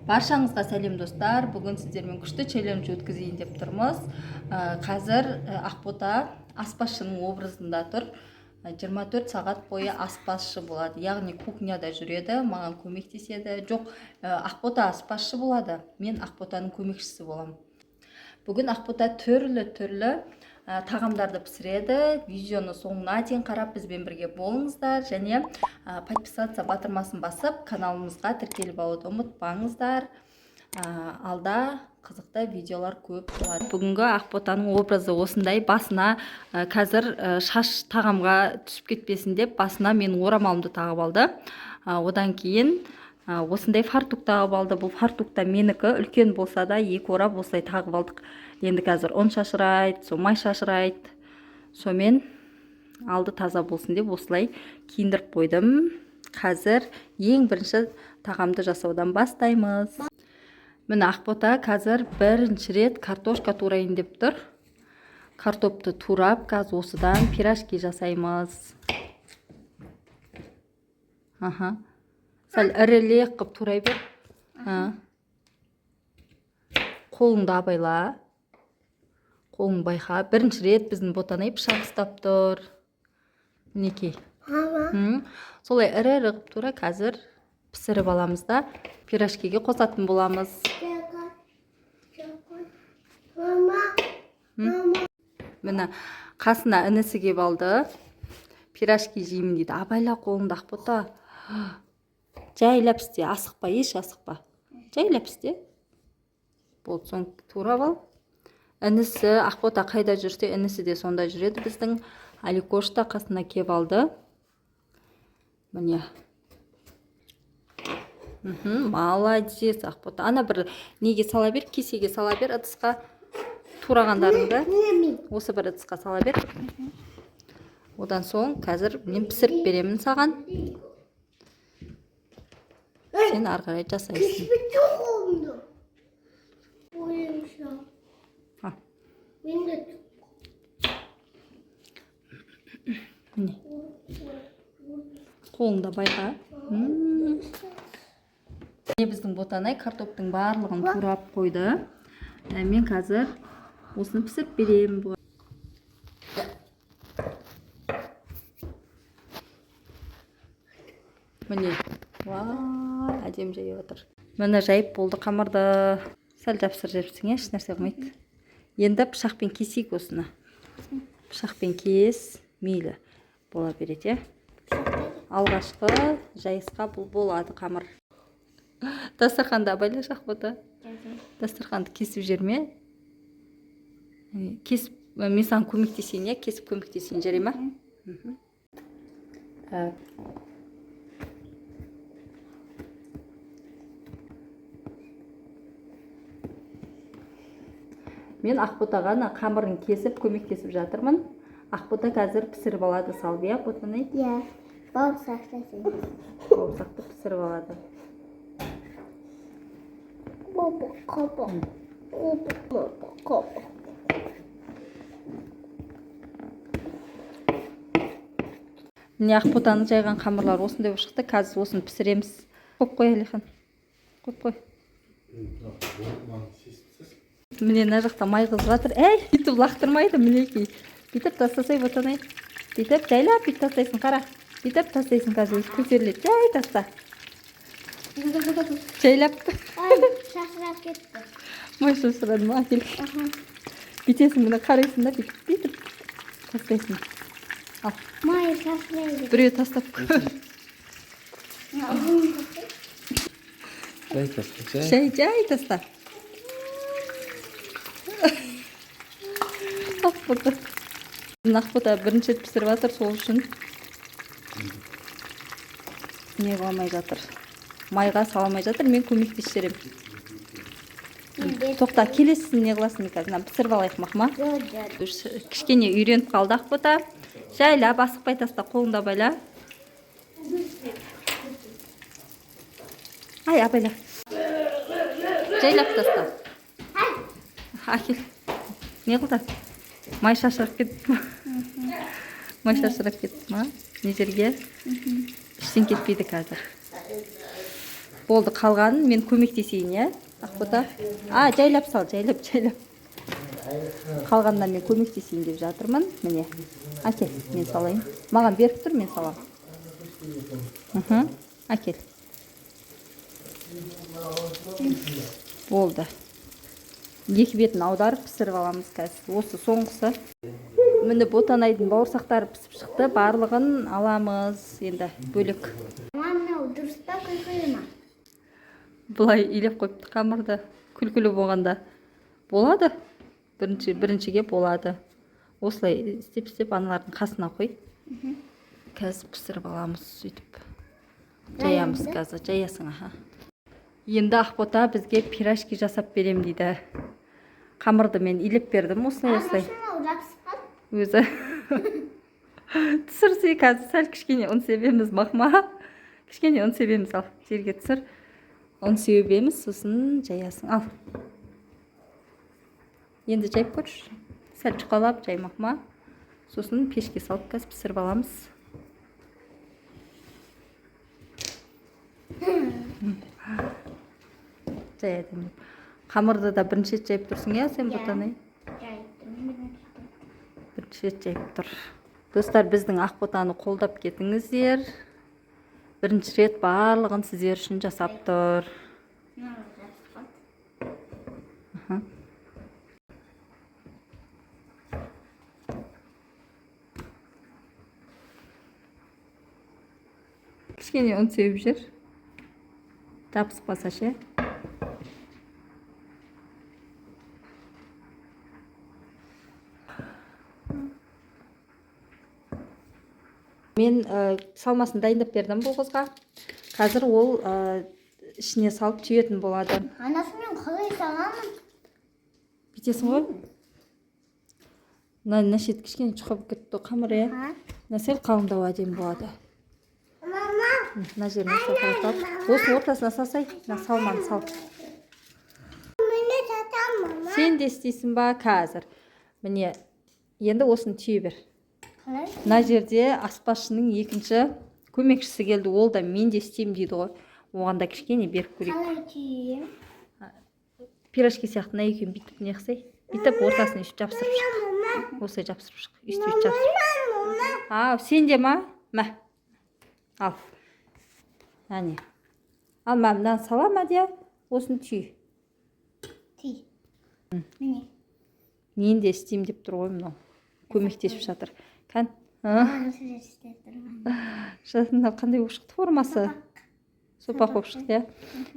Баршаңызға сәлем достар. Бүгін сіздермен күшті челлендж өткізейін деп тұрмыз. Қазір Ақбота аспазшының образында тұр. 24 сағат бойы аспазшы болады. Яғни кухняда жүреді, маған көмектеседі. Жоқ, Ақбота аспазшы болады. Мен Ақботаның көмекшісі боламын. Бүгін Ақбота түрлі тағамдарды пісіреді. Видеоны соңына дейін қарап бізбен бірге болыңыздар, және подписаться батырмасын басып каналымызға тіркеліп алуды ұмытпаңыздар. Алда қызықты видеолар көп болады. Бүгінгі Ақботаның образы осындай. Басына қазір шаш тағамға түсіп кетпесін деп басына мен орамалымды тағып алды. Одан кейін осындай фартук тағып алды. Бұл фартукта менікі, үлкен болса да екі орап осылай тағып алдық. Енді қазір ұн шашырайды, май шашырайды. Сомен алды таза болсын деп осылай киіндіріп қойдым. Қазір ең бірінші тағамды жасаудан бастаймыз. Міне Ақбота қазір бірінші рет картошка турайын деп тұр. Картопты турап, қазір осыдан пирожки жасаймыз. Сәл ірілек қып турай бер. Қолыңды абайла. Қолың байқа. Бірінші рет біздің Ботанай пышақ ұстап тұр. Мінекей. Солай ірі қып тура қазір пісіріп аламыз да пирожкиге қосатын боламыз. Міне қасына інісі кеп алды. Пирожки жеймін дейді. Абайла қолыңды Ақбота. Жайлап істе, асықпа, еш асықпа. Жайлап істе. Болды, соң турап ал. Інісі Ақбота қайда жүрсе, інісі де сонда жүреді. Біздің Аликош та қасына кеп алды. Міне. Молодец, Ақбота. Ана бір неге сала бер, кесеге сала бер, ыдысқа турағандарыңды. Осы бір ыдысқа сала бер. Одан соң қазір мен пісіріп беремін саған. Сен ары қарай жасайсың. Қолыңда байқа. Біздің Ботанай картоптың барлығын турап қойды. Мен қазір осыны пісіріп беремін. Міне, әдем жайып отыр. Міне жайып болды қамырды. Сәл жапсыр жепсің, еш нәрсе қылмайды. Енді пышақпен кесейік осыны. Пышақпен кес, мейлі бола береді. Алғашқы жайысқа бұл болады қамыр. Дастарханды абайла Ақбота. Дастарханды кесіп жерме. Кесіп, мен саған көмектесейін, кесіп көмектесейін жере ма? Мен Ақботаға қамырын кесіп көмектесіп жатырмын. Ақбота қазір пісіріп алады салбы, Ботанай? Бауырсақты Бауырсақты пісіріп алады. Міне Ақботаның жайған қамырлар осындай шықты. Қазір осыны пісіреміз. Қойып қой, Әлихан. Қойып қой. Міне мына жақта май қызып жатыр. Бүйтіп лақтырмайды, мінекей. Бүйтіп тастасай, Ботанай. Бүйтіп жайлап бүйтіп тастайсың, қара. Бүйтіп тастайсың, қазір көтеріледі. Жай таста. Жайлап. Шашырап кетті. Май шашырады ма? Бүйтесің, мұны қарайсың да, бүйтіп тастайсың. Ал. Май шашырайды. Біреу тастап көр. Жай таста. Ақбота бірінші рет пісіріп жатыр, сол үшін не қылмай жатыр. Майға салмай жатыр, мен көмектесіп жерем. Тоқта, келесісін не қыласың қазір? Пісіріп алайық мақма? Кішкене үйреніп қалды Ақбота. Жайлап, асықпай таста, қолыңда байла. Абайла. Жайлап таста. Акел. Не қылды? Май шашырап кетті. Май шашырап кетті ма? Не жерге? Іштен кетпейді қазір. Болды, қалғанын мен көмектесейін, иә? Ақбота. Жайлап сал, жайлап. Қалғанына мен көмектесейін деп жатырмын. Міне. Әкел, мен салайын. Маған беріп тұр, мен салам. Әкел. Болды. Екі бетін аударып пісіріп аламыз қазір. Осы соңғысы. Міне ботанайдың бауырсақтары пісіп шықты. Барлығын аламыз енді бөлек. Мынау дұрыста күлкілі ма? Бұлай илеп қойыпты қамырды. Күлкілі болғанда болады. Біріншіге болады. Осылай істеп аналардың қасына қой. Қазір пісіріп аламыз сөйтіп. Жаямыз қазір, жаясың, Енді Ақбота бізге пирожки жасап берем дейді. Қамырды мен илеп бердім, осылай. Өзі. Түсірсе қазір сәл кішкене ұн себеміз, мақма. Кішкене ұн себеміз, ал. Жерге түсір. Ұн себеміз, сосын жаясың, ал. Енді жайып көрші. Сәл жұқалап жаймақма. Сосын пешке салып қазір пісіріп аламыз. Жайдым. Қамырды да бірінші рет жайып тұрсың, иә, сен Ботанай? Бірінші рет жайып тұр. Достар, біздің Ақботаны қолдап кетіңіздер. Бірінші рет барлығын сіздер үшін жасап тұр. Кішкене ұн сеуіп жүр. Жабыспаса ше. Мен салмасын дайындап бердім бұл қызға. Қазір ол ішіне салып түйетін болады. Анасымен қалай саламын? Бүйтесің ғой? Мына шет кішкене жұқап кетті қамыр, иә? Сәл қалыңдау әдемі болады. Мына жеріне салып. Осының ортасына салсай. Салманы сал. Сен де істейсің ба қазір? Міне, енді осыны түйе бер. Мына жерде аспазшының екінші көмекшісі келді. Ол да мен де істеймін дейді ғой. Оған да кішкене беріп көрейік. Қалай түйем? Пирожки сияқты мына екеуін бүйтіп не қылсай. Бүйтіп ортасын үстіп жапсырып шық. Осылай жапсырып шық. Үстіп жапсырып. Сен де ма? Мә. Ал. Әне. Ал мынаны сала ма де? Осыны түй. Түй. Міне. Мен де істеймін деп тұр ғой мынау. Көмектесіп жатыр. Кән? Жатында қандай болып шықты формасы? Сопақ болып шықты, иә?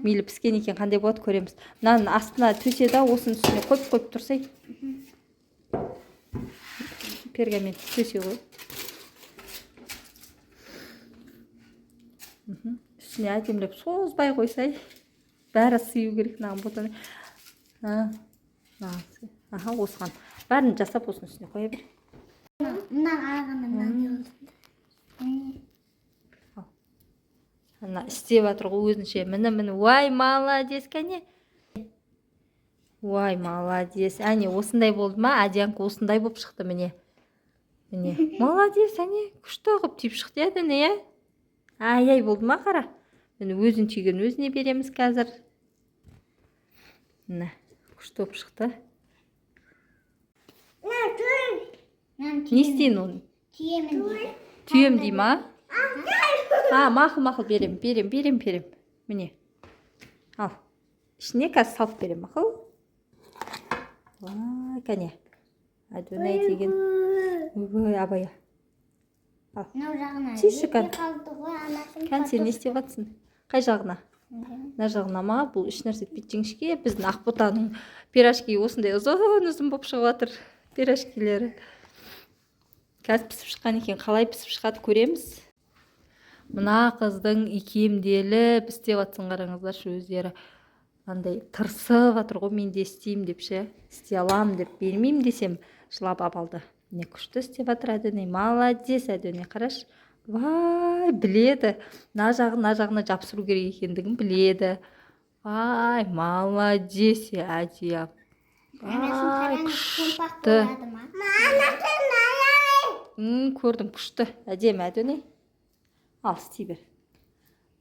Мейлі піскен екен қандай болады көреміз. Мынаның астына төседі, осының үстіне қойып тұрсай. Пергамент төсе ғой. Үстіне әдемілеп созбай қойсай. Бәрі сыю керек мынаған Ботанай. Осыған. Бәрін жасап осының үстіне қоя бер. Мына қарағанда Ана істеп жатыр ғой өзінше. Міне. Уай, молодец, кәне. Уай, молодец. Әне, осындай болды ма? Адянка осындай болып шықты, міне. Міне. Молодец, әне. Күшті қып түйіп шықты, әдіне, е? Ай, болды ма, қара? Міне, өзін түйген өзіне береміз қазір. Міне, күшті болып шықты. Не істейін оны? Түйемін дейді. Түйем дей ма? Мақыл берем. Міне. Ал. Ішіне қазір салып берем, мақыл. Кәне. Әдөнай деген. Абая. Ал. Тиіші кән. Кән, сен не істеп жатсың? Қай жағына? Мына жағына ма? Бұл үш нәрсе жіңішке. Біздің Ақботаның пирожки осындай ұзын болып шығып жатыр. Пирожкилері. Қазір пісіп шыққан екен, қалай пісіп шығады көреміз. Мына қыздың икемделіп істеп жатсын қараңыздаршы өздері. Андай тырысып жатыр ғой, мен де істеймін деп ше. Істей аламын деп бермеймін десем, жылап алды. Не күшті істеп жатыр әдөнай. Молодец әдөнай, қараш. Вай, біледі. Мына жағына жапсыру керек екендігін біледі. Вай, молодец әдия. Вай, күшті. Көрдім, күшті. Әдемі әдөнай. Ал, істей бер.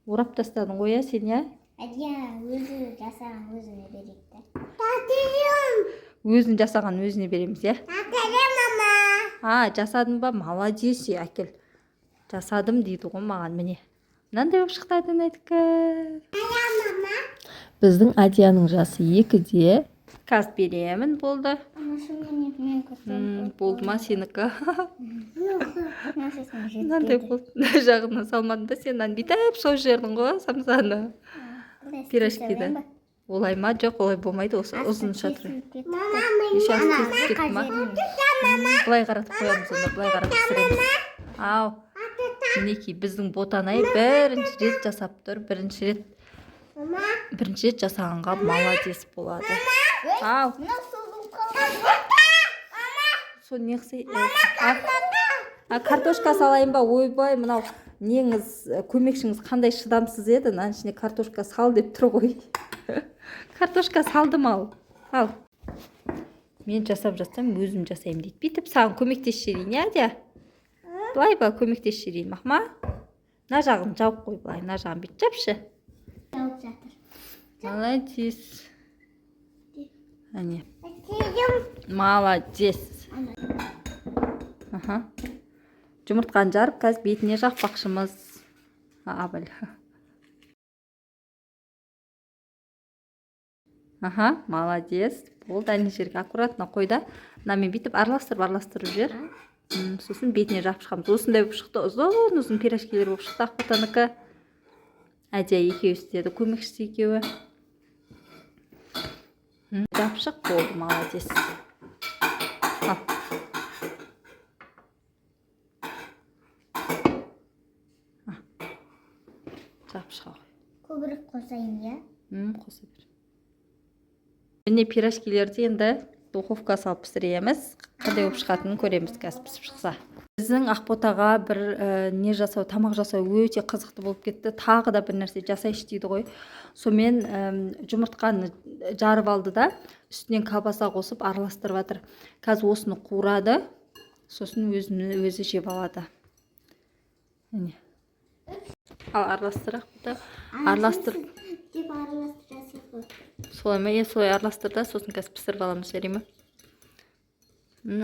Орап тастадың ғой, сен, Әдия өзі жасаған өзіне береді. Өзін жасаған өзіне береміз, иә? Мама. Жасадың ба? Молодец, әкел. Жасадым дейді ғой маған, міне. Мынандай болып шықты Адиянайдікі. Біздің Адияның жасы 2-де. Қазір беремін, болды. Болды ма сенікі? Мынандай болды. Жағына салмадың да, сен бүйтіп сой жердің ғой, самсаны. Пирожкиді. Олай ма? Жоқ, олай болмайды, осы ұзын шатыры. Былай қаратып қоямыз, онда былай қаратып пісіреміз. Ау, мінекей біздің Ботанай бірінші рет жасап тұр, бірінші рет жасағанға молодец болады. Ау, сол не қысы? Картошка салайын ба? Ойбай, мынау неңіз, көмекшіңіз қандай шыдамсыз еді, мынаның ішіне картошка сал деп тұр ғой. Картошка салдым, ал. Мен жасап жатсам, өзім жасайым дейді. Бүйтіп саған көмектесіп жіберейін, иә, Адия? Былай ба, көмектесіп жіберейін, мақма? Мына жағын жауып қой, былай, мына жағын бүйтіп жапшы. Жауып жатыр. Молодец. Әне. Молодец. Жұмыртқаны жарып, қазір бетіне жақпақшымыз. Абыл. Молодец. Болды, әне жерге аккуратно қойда. Мынамен бүйтіп араластырып жер. Сосын бетіне жапып шығамыз. Осындай болып шықты, ұзын пирожкилер болып шықты Ақботаныкі. Әдия екеуі істеді, көмекшісі екеуі. Жапшық болды, молодец. Жапшық. Көбірек қосайын, иә? Қоса бер. Міне пирожкилерді енді духовка салып пісіреміз. Қандай болып шығатынын көреміз, қазір пісіп шықса. Біздің Ақботаға бір не жасау, тамақ жасау өте қызықты болып кетті. Тағы да бір нәрсе жасайшы дейді ғой. Сомен жұмыртқаны жарып алды да, үстінен колбаса қосып араластырып жатыр. Қазір осыны қуырады, сосын өзі жеп алады. Міне. Ал араластыр Ақбота. Араластыр. Деп араластырасыз ғой. Солай ма? Солай араластыр да, сосын қазір пісіріп аламыз, жарай ма?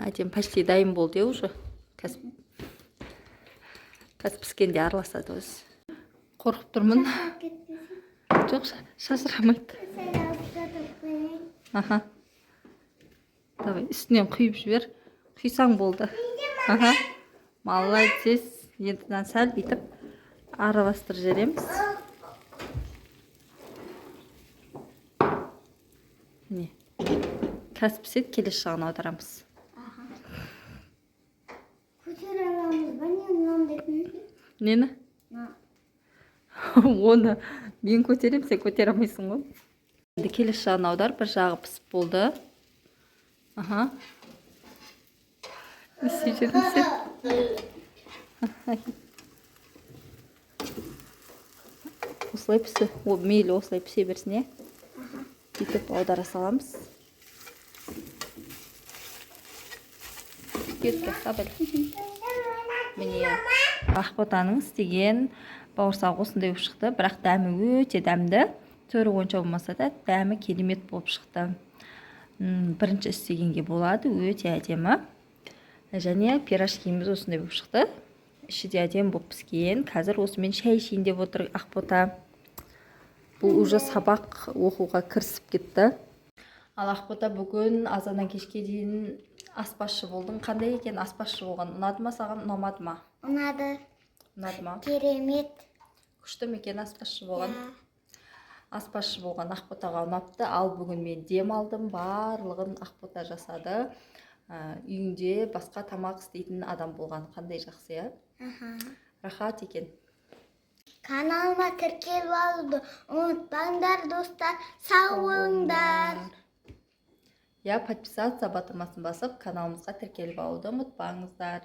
Әтем почти дайын болды, уже. Қазір піскенде араласады өзі. Қорқып тұрмын. Жоқ, шашырамайды. Давай, үстінен құйып жібер. Құйсаң болды. Молодец. Енді сәл бүйтіп араластырып жібереміз. Не? Қазір піседі, келесі жағын аударамыз. Көтер аламыз ба, не мынандай? Нені? Оны мен көтерем, сен көтер алмайсың ғой. Енді келесі жағын аудар, бір жағы пісіп болды. Не істеп жүрдің сен? Осылай пісі. Мейлі осылай пісе берсін, е? Бүйтіп аудара саламыз. Кетті, сабыр. Міне Ақботаның істеген бауырсақ осындай болып шықты, бірақ дәмі өте дәмді. Түрі онша болмаса да дәмі керемет болып шықты. Бірінші істегенге болады, өте әдемі. Және пирожкиміз осындай болып шықты. Іші де әдемі болып піскен. Қазір осымен шай ішейін деп отыр Ақбота. Бұл уже сабақ оқуға кірісіп кетті. Ал Ақбота бүгін азаннан кешке дейін аспазшы болдың. Қандай екен аспазшы болған? Ұнады ма саған, ұнамады ма? Ұнады. Ұнады ма? Керемет. Күшті ме екен аспазшы болған? Аспазшы болған Ақботаға ұнапты. Ал бүгін мен дем алдым, барлығын Ақбота жасады. Үйінде басқа тамақ істейтін адам болған. Қандай жақсы, е? Рахат екен. Каналыма тіркеліп алуды ұмытпаңдар, достар. Сау болыңдар. Я подписаться батырмасын басып, каналымызға тіркеліп алуды ұмытпаңыздар.